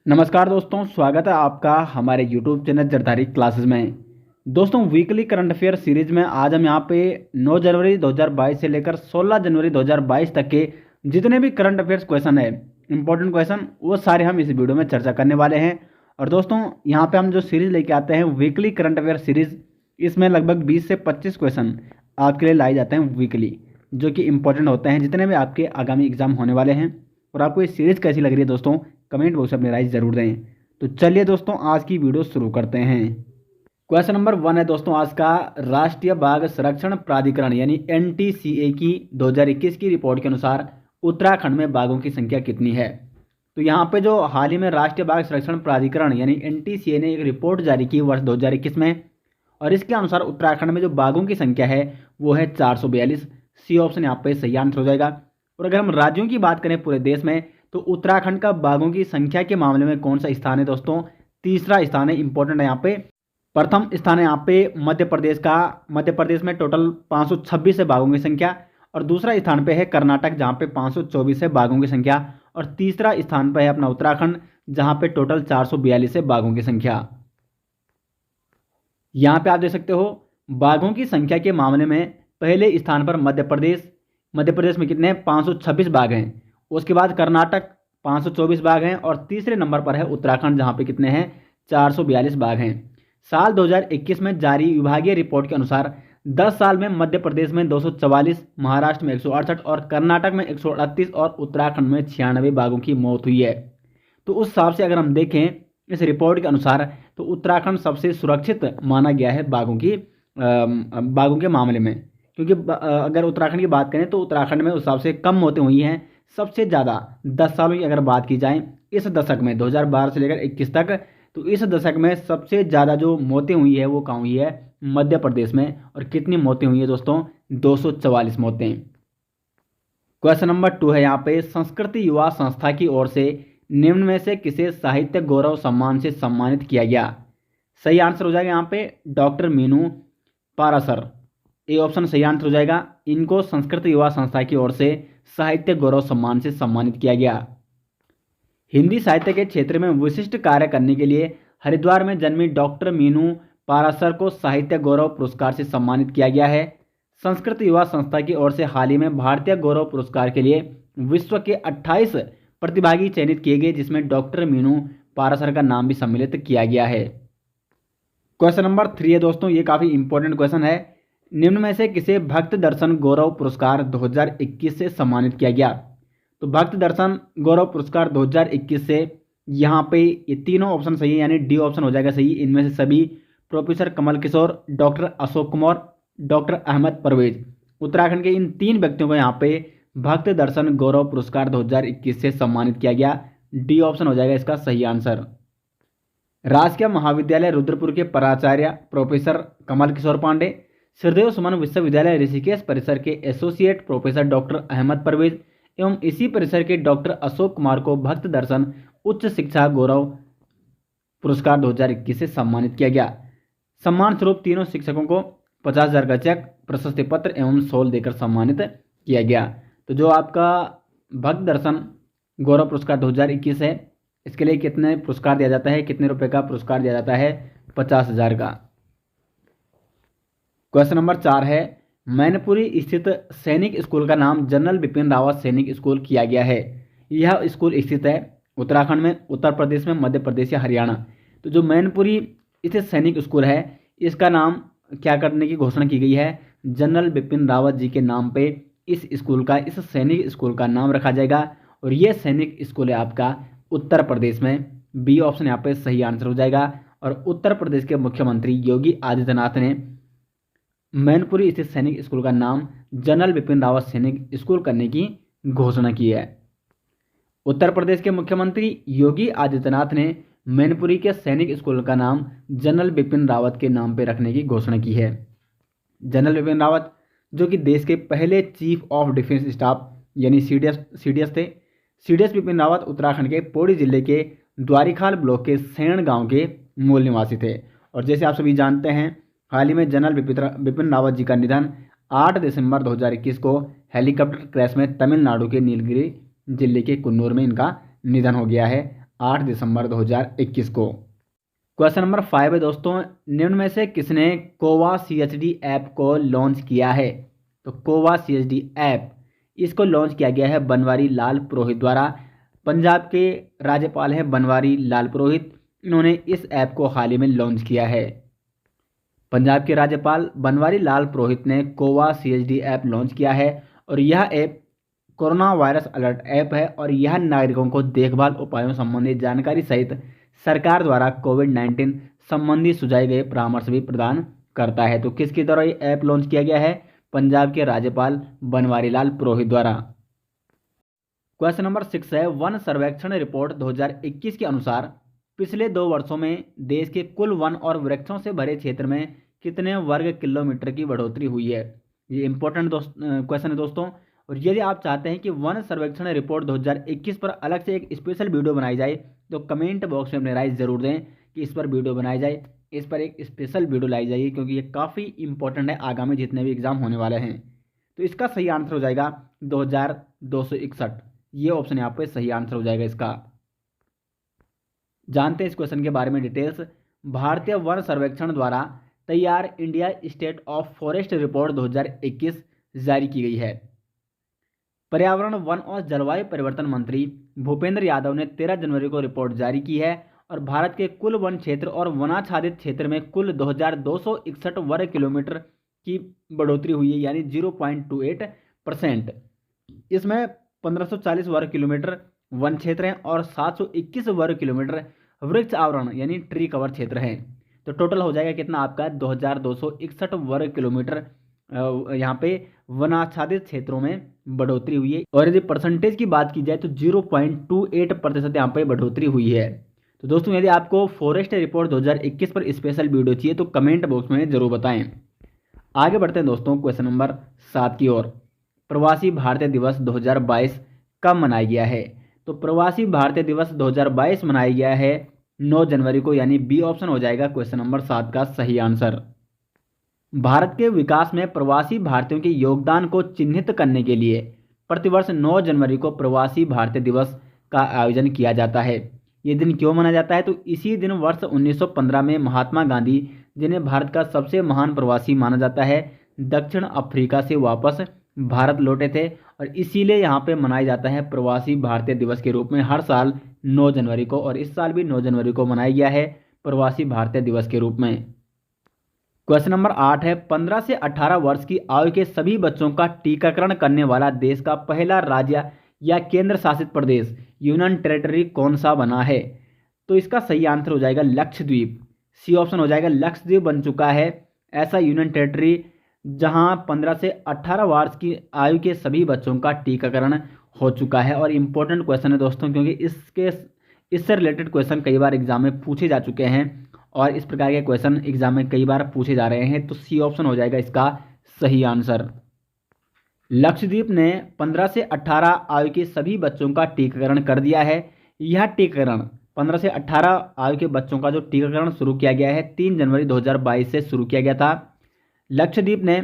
नमस्कार दोस्तों, स्वागत है आपका हमारे यूट्यूब चैनल जरदारी क्लासेस में। दोस्तों, वीकली करंट अफेयर सीरीज में आज हम यहाँ पे 9 जनवरी 2022 से लेकर 16 जनवरी 2022 तक के जितने भी करंट अफेयर्स क्वेश्चन है, इंपॉर्टेंट क्वेश्चन, वो सारे हम इस वीडियो में चर्चा करने वाले हैं। और दोस्तों, यहाँ पे हम जो सीरीज लेके आते हैं वीकली करंट अफेयर सीरीज, इसमें लगभग 20 से 25 क्वेश्चन आपके लिए लाए जाते हैं वीकली, जो कि इंपॉर्टेंट होते हैं जितने भी आपके आगामी एग्जाम होने वाले हैं। और आपको ये सीरीज कैसी लग रही है दोस्तों, कमेंट बॉक्स में अपनी राय जरूर दें। तो चलिए दोस्तों, आज की वीडियो शुरू करते हैं। क्वेश्चन नंबर 1 है दोस्तों आज का, राष्ट्रीय बाघ संरक्षण प्राधिकरण यानी एनटीसीए की 2021 की रिपोर्ट के अनुसार उत्तराखंड में बाघों की संख्या कितनी है। तो यहाँ पे जो हाल ही में राष्ट्रीय बाघ संरक्षण प्राधिकरण यानी एनटीसीए ने एक रिपोर्ट जारी की वर्ष 2021 में, और इसके अनुसार उत्तराखंड में जो बाघों की संख्या है वो है 442। सी ऑप्शन यहाँ पे सही आंसर हो जाएगा। और अगर हम राज्यों की बात करें पूरे देश में, तो उत्तराखंड का बाघों की संख्या के मामले में कौन सा स्थान है दोस्तों, तीसरा स्थान है। इंपॉर्टेंट है यहाँ पे। प्रथम स्थान है यहाँ पे मध्य प्रदेश का, मध्य प्रदेश में टोटल 526 है बाघों की संख्या। और दूसरा स्थान पे है कर्नाटक, जहाँ पे 524 है बाघों की संख्या। और तीसरा स्थान पे है अपना उत्तराखंड, जहाँ पे टोटल 442 है बाघों की संख्या। यहाँ पे आप देख सकते हो बाघों की संख्या के मामले में पहले स्थान पर मध्य प्रदेश, मध्य प्रदेश में कितने हैं, 526 बाघ हैं। उसके बाद कर्नाटक 524 बाघ हैं, और तीसरे नंबर पर है उत्तराखंड, जहाँ पे कितने हैं, 442 बाघ हैं। साल 2021 में जारी विभागीय रिपोर्ट के अनुसार 10 साल में मध्य प्रदेश में 244, महाराष्ट्र में 168 और कर्नाटक में 138 और उत्तराखंड में 96 बाघों की मौत हुई है। तो उस हिसाब से अगर हम देखें इस रिपोर्ट के अनुसार, तो उत्तराखंड सबसे सुरक्षित माना गया है बाघों के मामले में। क्योंकि अगर उत्तराखंड की बात करें तो उत्तराखंड में उस हिसाब से कम मौतें हुई हैं। सबसे ज़्यादा 10 सालों की अगर बात की जाए इस दशक में, 2012 से लेकर 21 तक, तो इस दशक में सबसे ज़्यादा जो मौतें हुई है वो कहाँ हुई है, मध्य प्रदेश में। और कितनी मौतें हुई है दोस्तों, 244 मौतें। क्वेश्चन नंबर 2 है यहाँ पे, संस्कृति युवा संस्था की ओर से निम्न में से किसे साहित्य गौरव सम्मान से सम्मानित किया गया। सही आंसर हो जाएगा यहाँ पे doctor Meenu Parashar. A option सही आंसर हो जाएगा। इनको संस्कृत युवा संस्था की ओर से साहित्य गौरव सम्मान से सम्मानित किया गया। हिंदी साहित्य के क्षेत्र में विशिष्ट कार्य करने के लिए हरिद्वार में जन्मी डॉक्टर मीनू पारासर को साहित्य गौरव पुरस्कार से सम्मानित किया गया है। संस्कृत युवा संस्था की ओर से हाल ही में भारतीय गौरव पुरस्कार के लिए विश्व के 28 प्रतिभागी चयनित किए गए, जिसमें डॉक्टर मीनू पारासर का नाम भी सम्मिलित किया गया है। क्वेश्चन नंबर 3 है दोस्तों, ये काफ़ी इंपॉर्टेंट क्वेश्चन है। निम्न में से किसे भक्त दर्शन गौरव पुरस्कार 2021 से सम्मानित किया गया। तो भक्त दर्शन गौरव पुरस्कार 2021 से यहाँ पे ये तीनों ऑप्शन सही है, यानी डी ऑप्शन हो जाएगा सही। इनमें से सभी प्रोफेसर कमल किशोर, डॉक्टर अशोक कुमार, डॉक्टर अहमद परवेज, उत्तराखंड के इन 3 व्यक्तियों को यहाँ पे भक्त दर्शन गौरव पुरस्कार 2021 से सम्मानित किया गया। डी ऑप्शन हो जाएगा इसका सही आंसर। राजकीय महाविद्यालय रुद्रपुर के प्राचार्य प्रोफेसर कमल किशोर पांडे, श्रीदेव सुमन विश्वविद्यालय ऋषिकेश परिसर के associate professor doctor Ahmad Parvez एवं इसी परिसर के डॉक्टर अशोक कुमार को भक्त दर्शन उच्च शिक्षा गौरव पुरस्कार 2021 से सम्मानित किया गया। सम्मान स्वरूप तीनों शिक्षकों को 50,000 का चेक, प्रशस्ति पत्र एवं शॉल देकर सम्मानित किया गया। तो जो आपका भक्त दर्शन गौरव पुरस्कार 2021 है, इसके लिए कितने पुरस्कार दिया जाता है, कितने रुपए का पुरस्कार दिया जाता है, 50,000 का। क्वेश्चन नंबर 4 है, मैनपुरी स्थित सैनिक स्कूल का नाम जनरल बिपिन रावत सैनिक स्कूल किया गया है। यह स्कूल स्थित है उत्तराखंड में, उत्तर प्रदेश में, मध्य प्रदेश या हरियाणा। तो जो मैनपुरी स्थित सैनिक स्कूल है, इसका नाम क्या करने की घोषणा की गई है, जनरल बिपिन रावत जी के नाम पे इस स्कूल का, इस सैनिक स्कूल का नाम रखा जाएगा। और यह सैनिक स्कूल है आपका उत्तर प्रदेश में। बी ऑप्शन यहाँ पे सही आंसर हो जाएगा। और उत्तर प्रदेश के मुख्यमंत्री योगी आदित्यनाथ ने मैनपुरी स्थित सैनिक स्कूल का नाम जनरल बिपिन रावत सैनिक स्कूल करने की घोषणा की है। उत्तर प्रदेश के मुख्यमंत्री योगी आदित्यनाथ ने मैनपुरी के सैनिक स्कूल का नाम जनरल बिपिन रावत के नाम पर रखने की घोषणा की है। जनरल बिपिन रावत जो कि देश के पहले चीफ ऑफ डिफेंस स्टाफ यानी सीडीएस थे। सीडीएस बिपिन रावत उत्तराखंड के पौड़ी जिले के द्वारिखाल ब्लॉक के सैण गांव के मूल निवासी थे। और जैसे आप सभी जानते हैं, हाल ही में जनरल बिपिन रावत जी का निधन 8 दिसंबर 2021 को हेलीकॉप्टर क्रैश में तमिलनाडु के नीलगिरी जिले के कुन्नूर में इनका निधन हो गया है। 8 दिसंबर 2021 को। क्वेश्चन नंबर 5 है दोस्तों, निम्न में से किसने कोवा CHD ऐप को लॉन्च किया है? तो कोवा CHD ऐप इसको लॉन्च किया गया है बनवारी लाल पुरोहित द्वारा। पंजाब के राज्यपाल हैं बनवारी लाल पुरोहित, इन्होंने इस ऐप को हाल ही में लॉन्च किया है। पंजाब के राज्यपाल बनवारी लाल पुरोहित ने कोवा CHD ऐप लॉन्च किया है और यह app corona virus alert app है और यह नागरिकों को देखभाल उपायों संबंधी जानकारी सहित सरकार द्वारा कोविड-19 संबंधी सुझाए गए परामर्श भी प्रदान करता है। तो किसके द्वारा ये ऐप लॉन्च किया गया है? पंजाब के राज्यपाल बनवारी लाल पुरोहित द्वारा। क्वेश्चन नंबर 6 है, वन सर्वेक्षण रिपोर्ट 2021 के अनुसार पिछले 2 वर्षों में देश के कुल वन और वृक्षों से भरे क्षेत्र में कितने वर्ग किलोमीटर की बढ़ोतरी हुई है? ये इंपॉर्टेंट क्वेश्चन है दोस्तों। और यदि आप चाहते हैं कि वन सर्वेक्षण रिपोर्ट 2021 पर अलग से एक स्पेशल वीडियो बनाई जाए तो कमेंट बॉक्स में अपने राय जरूर दें कि इस पर वीडियो बनाई जाए, इस पर एक स्पेशल वीडियो लाई जाएगी, क्योंकि ये काफ़ी इंपॉर्टेंट है आगामी जितने भी एग्जाम होने वाले हैं। तो इसका सही आंसर हो जाएगा 2261। ये ऑप्शन यहाँ पे सही आंसर हो जाएगा इसका। जानते हैं इस क्वेश्चन के बारे में डिटेल्स। भारतीय वन सर्वेक्षण द्वारा तैयार India state of forest report 2021 जारी की गई है। पर्यावरण, वन और जलवायु परिवर्तन मंत्री भूपेंद्र यादव ने 13 जनवरी को रिपोर्ट जारी की है और भारत के कुल वन क्षेत्र और वनाच्छादित क्षेत्र में कुल 2261 वर्ग किलोमीटर की बढ़ोतरी हुई है, यानी 0.28%। इसमें 1540 वर्ग किलोमीटर वन क्षेत्र हैं और 721 वर्ग किलोमीटर वृक्ष आवरण यानी ट्री कवर क्षेत्र हैं। तो टोटल हो जाएगा कितना आपका? 2261 वर्ग किलोमीटर यहाँ पे वनाच्छादित क्षेत्रों में बढ़ोतरी हुई है। और यदि परसेंटेज की बात की जाए तो 0.28% यहाँ पे बढ़ोतरी हुई है। तो दोस्तों यदि आपको फॉरेस्ट रिपोर्ट 2021 पर स्पेशल वीडियो चाहिए तो कमेंट बॉक्स में जरूर बताएं। आगे बढ़ते हैं दोस्तों क्वेश्चन नंबर 7 की ओर। प्रवासी भारतीय दिवस 2022 कब मनाया गया है? तो प्रवासी भारतीय दिवस 2022 मनाया गया है 9 जनवरी को, यानी बी ऑप्शन हो जाएगा क्वेश्चन नंबर 7 का सही आंसर। भारत के विकास में प्रवासी भारतीयों के योगदान को चिन्हित करने के लिए प्रतिवर्ष 9 जनवरी को प्रवासी भारतीय दिवस का आयोजन किया जाता है। ये दिन क्यों मनाया जाता है? तो इसी दिन वर्ष 1915 में महात्मा गांधी, जिन्हें भारत का सबसे महान प्रवासी माना जाता है, दक्षिण अफ्रीका से वापस भारत लौटे थे और इसीलिए यहाँ पे मनाया जाता है प्रवासी भारतीय दिवस के रूप में हर साल 9 जनवरी को। और इस साल भी 9 जनवरी को मनाया गया है प्रवासी भारतीय दिवस के रूप में। क्वेश्चन नंबर 8 है, 15 से 18 वर्ष की आयु के सभी बच्चों का टीकाकरण करने वाला देश का पहला राज्य या केंद्र शासित प्रदेश यूनियन टेरिटरी कौन सा बना है? तो इसका सही आंसर हो जाएगा लक्षद्वीप। सी ऑप्शन हो जाएगा। लक्षद्वीप बन चुका है ऐसा यूनियन टेरिटरी जहां 15 से 18 वर्ष की आयु के सभी बच्चों का टीकाकरण हो चुका है। और इम्पोर्टेंट क्वेश्चन है दोस्तों, क्योंकि इससे रिलेटेड क्वेश्चन कई बार एग्जाम में पूछे जा चुके हैं और इस प्रकार के क्वेश्चन एग्जाम में कई बार पूछे जा रहे हैं। तो सी ऑप्शन हो जाएगा इसका सही आंसर। लक्षद्वीप ने 15 से 18 आयु के सभी बच्चों का टीकाकरण कर दिया है। यह टीकाकरण 15 से 18 आयु के बच्चों का जो टीकाकरण शुरू किया गया है 3 जनवरी 2022 से शुरू किया गया था। लक्षद्वीप ने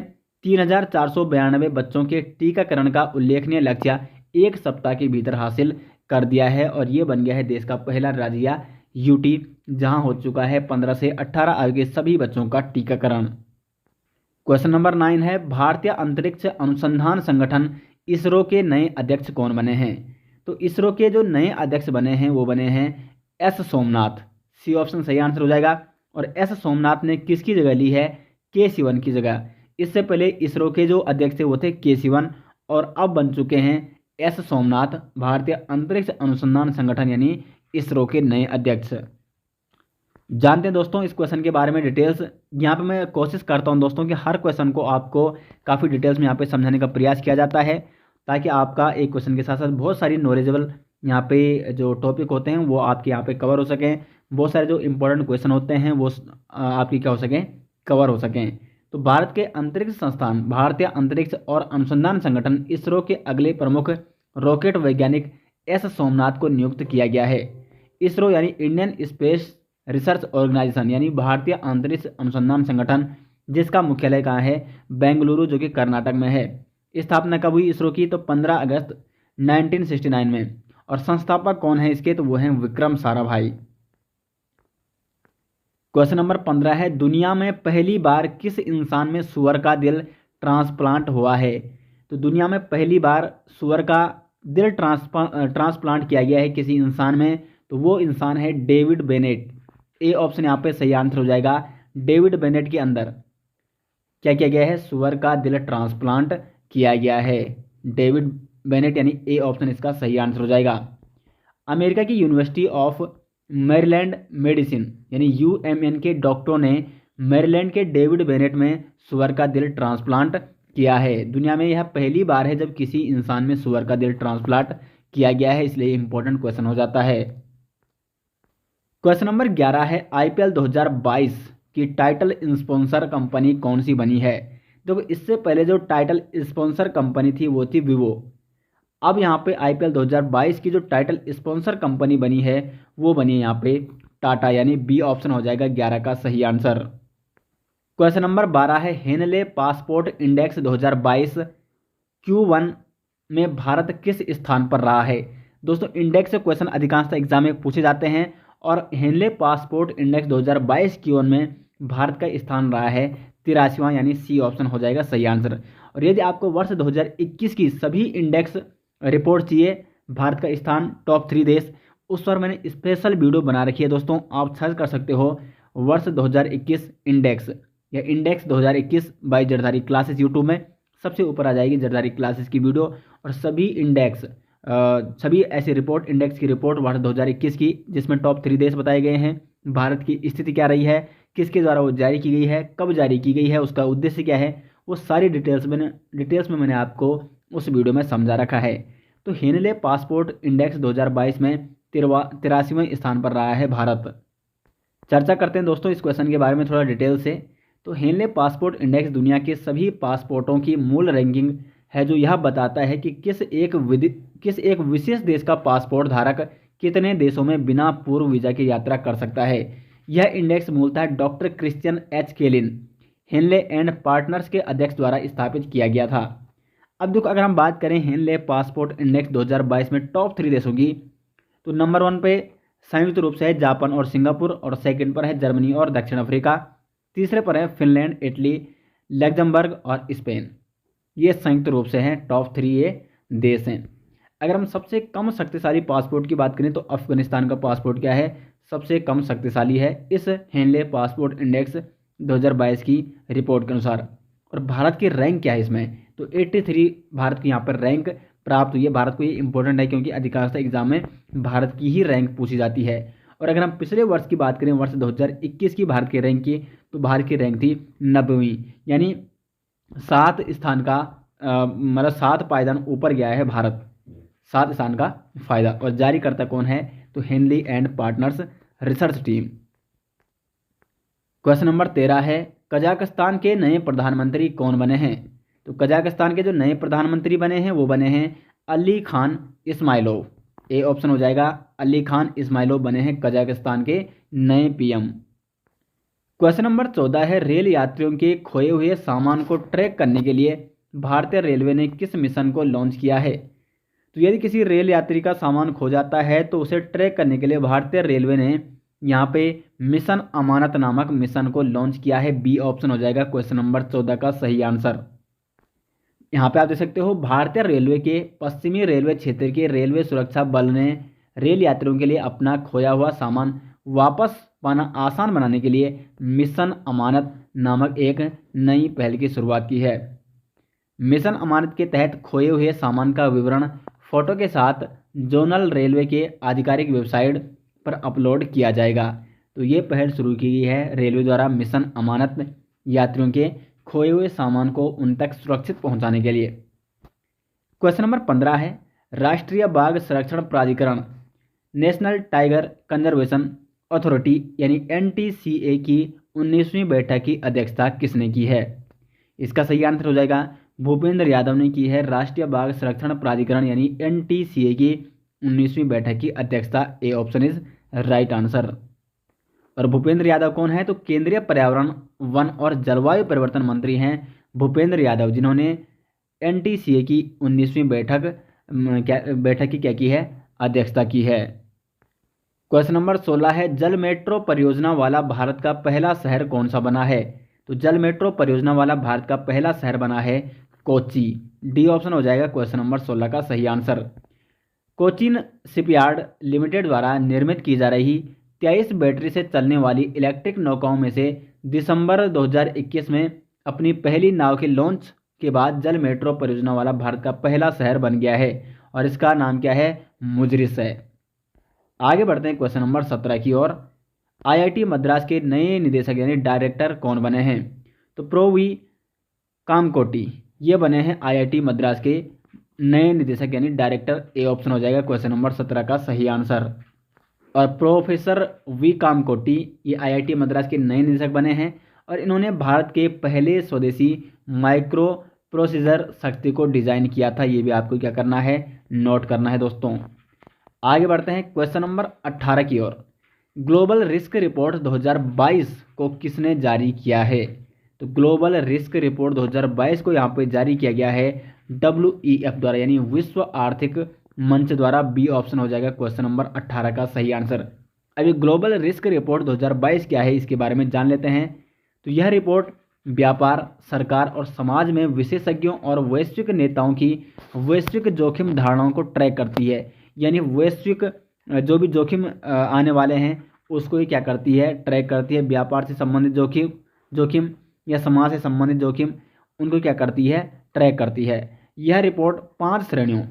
3492 बच्चों के टीकाकरण का उल्लेखनीय लक्ष्य 1 सप्ताह के भीतर हासिल कर दिया है और ये बन गया है देश का पहला राज्य या यूटी जहां हो चुका है 15 से 18 आयु के सभी बच्चों का टीकाकरण। क्वेश्चन नंबर 9 है, भारतीय अंतरिक्ष अनुसंधान संगठन इसरो के नए अध्यक्ष कौन बने हैं? तो इसरो के जो नए अध्यक्ष बने हैं वो बने हैं एस सोमनाथ। सी ऑप्शन सही आंसर हो जाएगा। और एस सोमनाथ ने किसकी जगह ली है? के सिवन की जगह। इससे पहले इसरो के जो अध्यक्ष थे वो थे के सिवन और अब बन चुके हैं एस सोमनाथ भारतीय अंतरिक्ष अनुसंधान संगठन यानी इसरो के नए अध्यक्ष। जानते हैं दोस्तों इस क्वेश्चन के बारे में डिटेल्स। यहाँ पे मैं कोशिश करता हूँ दोस्तों कि हर क्वेश्चन को आपको काफ़ी डिटेल्स में यहाँ पे समझाने का प्रयास किया जाता है ताकि आपका एक क्वेश्चन के साथ साथ बहुत सारी नॉलेजेबल यहाँ पे जो टॉपिक होते हैं वो आपके यहाँ पे कवर हो सकें। बहुत सारे जो इंपॉर्टेंट क्वेश्चन होते हैं वो आपकी क्या हो सकें, कवर हो सकें। तो भारत के अंतरिक्ष संस्थान भारतीय अंतरिक्ष और अनुसंधान संगठन इसरो के अगले प्रमुख रॉकेट वैज्ञानिक एस सोमनाथ को नियुक्त किया गया है। इसरो यानी इंडियन स्पेस रिसर्च ऑर्गेनाइजेशन यानी भारतीय अंतरिक्ष अनुसंधान संगठन, जिसका मुख्यालय कहाँ है? बेंगलुरु, जो कि कर्नाटक में है। स्थापना कब हुई इसरो की? तो 15 अगस्त 1969 में। और संस्थापक कौन है इसके, तो वो हैं विक्रम साराभाई। क्वेश्चन नंबर 15 है, दुनिया में पहली बार किस इंसान में सूअर का दिल ट्रांसप्लांट हुआ है। तो दुनिया में पहली बार सूअर का दिल ट्रांसप्लांट किया गया है किसी इंसान में, तो वो इंसान है डेविड बेनेट। ए ऑप्शन यहाँ पे सही आंसर हो जाएगा। डेविड बेनेट के अंदर क्या किया गया है, सूअर का दिल ट्रांसप्लांट किया गया है। डेविड बेनेट यानी ए ऑप्शन इसका सही आंसर हो जाएगा। अमेरिका की यूनिवर्सिटी ऑफ मैरीलैंड मेडिसिन यानी यूएमएन के डॉक्टरों ने मैरीलैंड के डेविड बेनेट में सूअर का दिल ट्रांसप्लांट किया है। दुनिया में यह पहली बार है जब किसी इंसान में सूअर का दिल ट्रांसप्लांट किया गया है, इसलिए इंपॉर्टेंट क्वेश्चन हो जाता है। क्वेश्चन नंबर 11 है, आईपीएल 2022 की टाइटल स्पॉन्सर कंपनी कौन सी बनी है। देखो इससे पहले जो टाइटल स्पॉन्सर कंपनी थी वो थी विवो। अब यहाँ पे आईपीएल 2022 की जो टाइटल स्पॉन्सर कंपनी बनी है वो बनी है यहाँ पे टाटा, यानी बी ऑप्शन हो जाएगा 11 का सही आंसर। क्वेश्चन नंबर 12 है, हेनले पासपोर्ट इंडेक्स 2022 Q1 में भारत किस स्थान पर रहा है। दोस्तों इंडेक्स से क्वेश्चन अधिकांशतः एग्जाम में पूछे जाते हैं और हेनले पासपोर्ट इंडेक्स 2022 Q1 में भारत का स्थान रहा है 83वां, यानी सी ऑप्शन हो जाएगा सही आंसर। और यदि आपको वर्ष 2021 की सभी इंडेक्स रिपोर्ट चाहिए, भारत का स्थान टॉप 3 देश, उस पर मैंने स्पेशल वीडियो बना रखी है दोस्तों, आप सर्च कर सकते हो वर्ष 2021 इंडेक्स या index 2021 by Zardari classes. YouTube में सबसे ऊपर आ जाएगी जरदारी क्लासेस की वीडियो, और सभी इंडेक्स सभी ऐसे रिपोर्ट इंडेक्स की रिपोर्ट वर्ष 2021 की, जिसमें टॉप 3 देश बताए गए हैं, भारत की स्थिति क्या रही है, किसके द्वारा वो जारी की गई है, कब जारी की गई है, उसका उद्देश्य क्या है, वो सारी डिटेल्स में मैंने आपको उस वीडियो में समझा रखा है। तो हेनले पासपोर्ट इंडेक्स 2022 में 83वें स्थान पर रहा है भारत। चर्चा करते हैं दोस्तों इस क्वेश्चन के बारे में थोड़ा डिटेल से। तो हेनले पासपोर्ट इंडेक्स दुनिया के सभी पासपोर्टों की मूल रैंकिंग है, जो यह बताता है कि किस एक विशेष देश का पासपोर्ट धारक कितने देशों में बिना पूर्व वीजा की यात्रा कर सकता है। यह इंडेक्स मूलतः doctor Christian H Kaelin Henley and partners के अध्यक्ष द्वारा स्थापित किया गया था। अब देखो अगर हम बात करें हेनले पासपोर्ट इंडेक्स 2022 में टॉप 3 देशों की, तो नंबर 1 पे संयुक्त रूप से है जापान और सिंगापुर, और सेकंड पर है जर्मनी और दक्षिण अफ्रीका, तीसरे पर है फिनलैंड, इटली, लग्जमबर्ग और स्पेन। ये संयुक्त रूप से हैं टॉप 3 ये देश हैं। अगर हम सबसे कम शक्तिशाली पासपोर्ट की बात करें तो अफगानिस्तान का पासपोर्ट क्या है, सबसे कम शक्तिशाली है इस हेनले पासपोर्ट इंडेक्स 2022 की रिपोर्ट के अनुसार। और भारत की रैंक क्या है इसमें, तो 83 भारत की यहाँ पर रैंक प्राप्त हुई है। भारत को ये इंपॉर्टेंट है क्योंकि अधिकांशतः एग्जाम में भारत की ही रैंक पूछी जाती है। और अगर हम पिछले वर्ष की बात करें, वर्ष 2021 की भारत की रैंक की, तो भारत की रैंक थी 90वीं, यानी 7 स्थान का मतलब 7 पायदान ऊपर गया है भारत, 7 स्थान का फायदा। और जारी करता कौन है, तो Henley and partners research team. Question number 13 है, कजाकिस्तान के नए प्रधानमंत्री कौन बने हैं। तो कजाकिस्तान के जो नए प्रधानमंत्री बने हैं वो बने हैं अली खान इस्माइलोव। ए ऑप्शन हो जाएगा, अली खान इस्माइलोव बने हैं कजाकिस्तान के नए पीएम। क्वेश्चन नंबर 14 है, रेल यात्रियों के खोए हुए सामान को ट्रैक करने के लिए भारतीय रेलवे ने किस मिशन को लॉन्च किया है। तो यदि किसी रेल यात्री का सामान खो जाता है तो उसे ट्रैक करने के लिए भारतीय रेलवे ने यहाँ पे मिशन अमानत नामक मिशन को लॉन्च किया है। बी ऑप्शन हो जाएगा क्वेश्चन नंबर 14 का सही आंसर। यहाँ पे आप देख सकते हो, भारतीय रेलवे के पश्चिमी रेलवे क्षेत्र के रेलवे सुरक्षा बल ने रेल यात्रियों के लिए अपना खोया हुआ सामान वापस पाना आसान बनाने के लिए मिशन अमानत नामक एक नई पहल की शुरुआत की है। मिशन अमानत के तहत खोए हुए सामान का विवरण फोटो के साथ जोनल रेलवे के आधिकारिक वेबसाइट पर अपलोड किया जाएगा। तो ये पहल शुरू की गई है रेलवे द्वारा मिशन अमानत यात्रियों के खोए हुए सामान को उन तक सुरक्षित पहुंचाने के लिए। क्वेश्चन नंबर 15 है, राष्ट्रीय बाघ संरक्षण प्राधिकरण नेशनल टाइगर कंजर्वेशन अथॉरिटी यानी NTCA की 19वीं बैठक की अध्यक्षता किसने की है। इसका सही आंसर हो जाएगा भूपेंद्र यादव ने की है राष्ट्रीय बाघ संरक्षण प्राधिकरण यानी NTCA की 19वीं बैठक की अध्यक्षता। A option is right answer. और भूपेंद्र यादव कौन है, तो केंद्रीय पर्यावरण वन और जलवायु परिवर्तन मंत्री हैं भूपेंद्र यादव, जिन्होंने NTCA की 19वीं बैठक की क्या की है अध्यक्षता की है। क्वेश्चन नंबर 16 है, जल मेट्रो परियोजना वाला भारत का पहला शहर कौन सा बना है? तो जल मेट्रो परियोजना वाला भारत का पहला शहर बना है कोच्चि। डी ऑप्शन हो जाएगा क्वेश्चन नंबर 16 का सही आंसर। कोचिन शिपयार्ड लिमिटेड द्वारा निर्मित की जा रही 23 बैटरी से चलने वाली इलेक्ट्रिक नौकाओं में से दिसंबर 2021 में अपनी पहली नाव के लॉन्च के बाद जल मेट्रो परियोजना वाला भारत का पहला शहर बन गया है और इसका नाम क्या है? मुजरिस है। आगे बढ़ते हैं क्वेश्चन नंबर 17 की ओर। आईआईटी मद्रास के नए निदेशक यानी डायरेक्टर कौन बने हैं? तो प्रो वी कामकोटी ये बने हैं आईआईटी मद्रास के नए निदेशक यानी डायरेक्टर। ए ऑप्शन हो जाएगा क्वेश्चन नंबर 17 का सही आंसर। और प्रोफेसर वी कामकोटी ये आईआईटी मद्रास के नए निदेशक बने हैं और इन्होंने भारत के पहले स्वदेशी माइक्रो प्रोसीजर शक्ति को डिजाइन किया था। ये भी आपको क्या करना है? नोट करना है दोस्तों। आगे बढ़ते हैं क्वेश्चन नंबर 18 की ओर। ग्लोबल रिस्क रिपोर्ट 2022 को किसने जारी किया है? तो ग्लोबल रिस्क रिपोर्ट 2022 को यहाँ पे जारी किया गया है WEF द्वारा यानी विश्व आर्थिक मंच द्वारा। बी ऑप्शन हो जाएगा क्वेश्चन नंबर 18 का सही आंसर। अभी ग्लोबल रिस्क रिपोर्ट 2022 क्या है इसके बारे में जान लेते हैं। तो यह रिपोर्ट व्यापार, सरकार और समाज में विशेषज्ञों और वैश्विक नेताओं की वैश्विक जोखिम धारणाओं को ट्रैक करती है। यानी वैश्विक जो भी जोखिम आने वाले हैं उसको ही क्या करती है? ट्रैक करती है। व्यापार से संबंधित जोखिम या समाज से संबंधित जोखिम उनको क्या करती है? ट्रैक करती है। यह रिपोर्ट 5 श्रेणियों,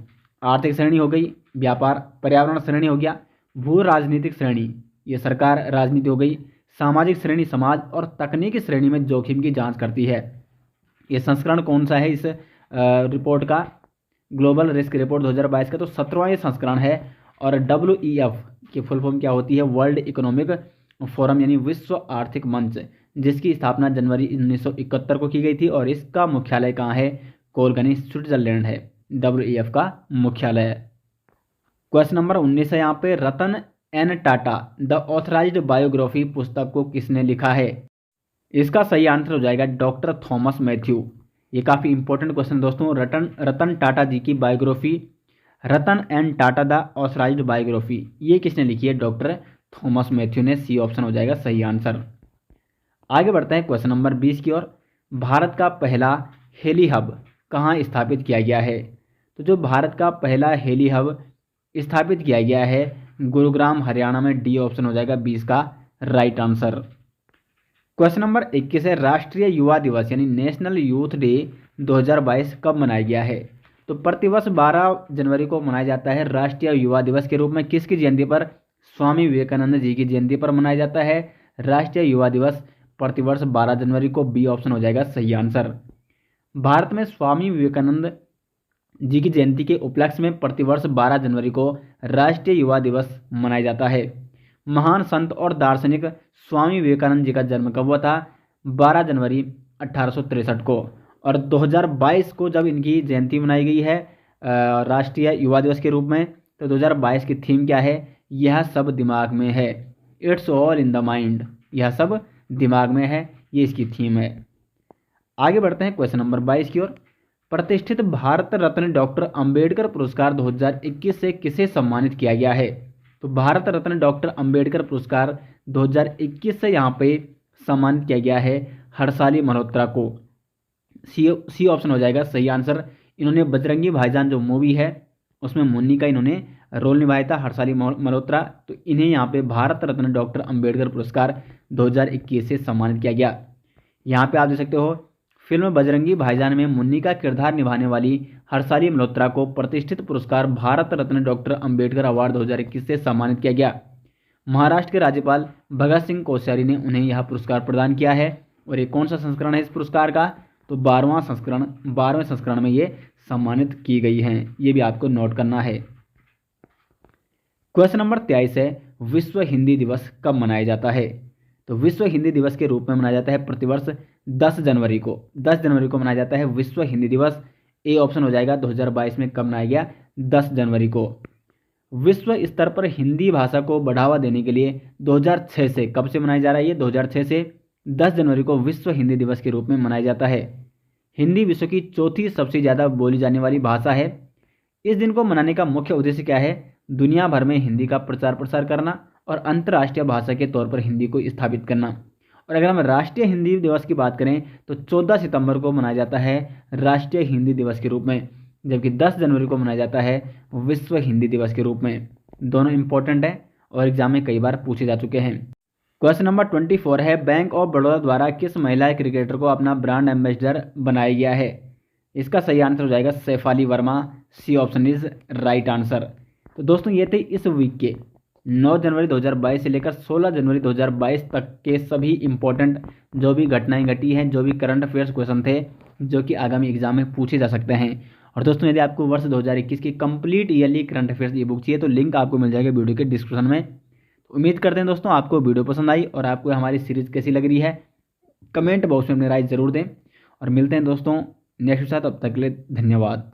आर्थिक श्रेणी हो गई, व्यापार पर्यावरण श्रेणी हो गया, भू राजनीतिक श्रेणी ये सरकार राजनीति हो गई, सामाजिक श्रेणी समाज और तकनीकी श्रेणी में जोखिम की जांच करती है। ये संस्करण कौन सा है इस रिपोर्ट का? ग्लोबल रिस्क रिपोर्ट 2022 का तो 17वां ये संस्करण है। और WEF की फुल फॉर्म क्या होती है? वर्ल्ड इकोनॉमिक फोरम यानी विश्व आर्थिक मंच, जिसकी स्थापना जनवरी 1971 को की गई थी और इसका मुख्यालय कहाँ है? कोलगनी स्विट्जरलैंड है WEF का मुख्यालय। क्वेश्चन नंबर 19 है यहाँ पे, Ratan N Tata the authorised biography पुस्तक को किसने लिखा है? इसका सही आंसर हो जाएगा डॉक्टर थॉमस मैथ्यू। ये काफ़ी इंपॉर्टेंट क्वेश्चन दोस्तों। रतन टाटा जी की biography, Ratan N Tata the authorised biography, ये किसने लिखी है? डॉक्टर थॉमस मैथ्यू ने। सी ऑप्शन हो जाएगा सही आंसर। आगे बढ़ते हैं क्वेश्चन नंबर 20 की ओर। भारत का पहला हेली हब कहाँ स्थापित किया गया है? तो जो भारत का पहला हेली हब स्थापित किया गया है गुरुग्राम हरियाणा में। डी ऑप्शन हो जाएगा 20 का राइट आंसर। क्वेश्चन नंबर 21 है, राष्ट्रीय युवा दिवस यानी नेशनल यूथ डे 2022 कब मनाया गया है? तो प्रतिवर्ष 12 जनवरी को मनाया जाता है राष्ट्रीय युवा दिवस के रूप में। किसकी जयंती पर? स्वामी विवेकानंद जी की जयंती पर मनाया जाता है राष्ट्रीय युवा दिवस प्रतिवर्ष 12 जनवरी को। बी ऑप्शन हो जाएगा सही आंसर। भारत में स्वामी विवेकानंद जी की जयंती के उपलक्ष्य में प्रतिवर्ष 12 जनवरी को राष्ट्रीय युवा दिवस मनाया जाता है। महान संत और दार्शनिक स्वामी विवेकानंद जी का जन्म कब हुआ था? 12 जनवरी 1863 को। और 2022 को जब इनकी जयंती मनाई गई है राष्ट्रीय युवा दिवस के रूप में, तो 2022 की थीम क्या है? यह सब दिमाग में है। It's all in the mind. यह सब दिमाग में है, ये इसकी थीम है। आगे बढ़ते हैं क्वेश्चन नंबर 22 की ओर। प्रतिष्ठित भारत रत्न डॉक्टर अंबेडकर पुरस्कार 2021 से किसे सम्मानित किया गया है? तो भारत रत्न डॉक्टर अंबेडकर पुरस्कार 2021 से यहाँ पे सम्मानित किया गया है हर्षाली मल्होत्रा को। सी ऑप्शन हो जाएगा सही आंसर। इन्होंने बजरंगी भाईजान जो मूवी है उसमें मुन्नी का इन्होंने रोल निभाया था, हर्षाली मल्होत्रा। तो इन्हें यहाँ पे भारत रत्न डॉक्टर अंबेडकर पुरस्कार 2021 से सम्मानित किया गया। यहाँ पे आप देख सकते हो फिल्म बजरंगी भाईजान में मुन्नी का किरदार निभाने वाली हर्षाली मल्होत्रा को प्रतिष्ठित पुरस्कार भारत रत्न डॉक्टर अंबेडकर अवार्ड 2021 से सम्मानित किया गया। महाराष्ट्र के राज्यपाल भगत सिंह कोश्यारी ने उन्हें यह पुरस्कार प्रदान किया है। और ये कौन सा संस्करण है इस पुरस्कार का? तो 12वां संस्करण में ये सम्मानित की गई हैं। ये भी आपको नोट करना है। क्वेश्चन नंबर 23 है, विश्व हिंदी दिवस कब मनाया जाता है? तो विश्व हिंदी दिवस के रूप में मनाया जाता है प्रतिवर्ष 10 जनवरी को। 10 जनवरी को मनाया जाता है विश्व हिंदी दिवस। ए ऑप्शन हो जाएगा 2022 में कब मनाया गया? 10 जनवरी को। विश्व स्तर पर हिंदी भाषा को बढ़ावा देने के लिए 2006 से, कब से मनाया जा रहा है ये? 2006 से 10 जनवरी को विश्व हिंदी दिवस के रूप में मनाया जाता है। हिंदी विश्व की चौथी सबसे ज़्यादा बोली जाने वाली भाषा है। इस दिन को मनाने का मुख्य उद्देश्य क्या है? दुनिया भर में हिंदी का प्रचार प्रसार करना और अंतर्राष्ट्रीय भाषा के तौर पर हिंदी को स्थापित करना। और अगर हम राष्ट्रीय हिंदी दिवस की बात करें तो 14 सितंबर को मनाया जाता है राष्ट्रीय हिंदी दिवस के रूप में, जबकि 10 जनवरी को मनाया जाता है विश्व हिंदी दिवस के रूप में। दोनों इंपॉर्टेंट है और एग्जाम में कई बार पूछे जा चुके हैं। क्वेश्चन नंबर 24 है, बैंक ऑफ बड़ौदा द्वारा किस महिला क्रिकेटर को अपना ब्रांड एम्बेसडर बनाया गया है? इसका सही आंसर हो जाएगा Shefali Verma. C option is right answer. तो दोस्तों ये थे इस वीक के 9 जनवरी 2022 से लेकर 16 जनवरी 2022 तक के सभी इंपॉर्टेंट जो भी घटनाएं घटी हैं, जो भी करंट अफेयर्स क्वेश्चन थे जो कि आगामी एग्जाम में पूछे जा सकते हैं। और दोस्तों यदि आपको वर्ष 2021 की कंप्लीट ईयरली करंट अफेयर्स ई बुक चाहिए तो लिंक आपको मिल जाएगा वीडियो के डिस्क्रिप्शन में। उम्मीद करते हैं दोस्तों आपको वीडियो पसंद आई और आपको हमारी सीरीज़ कैसी लग रही है कमेंट बॉक्स में अपनी राय ज़रूर दें। और मिलते हैं दोस्तों नेक्स्ट के साथ, तब तक के लिए धन्यवाद।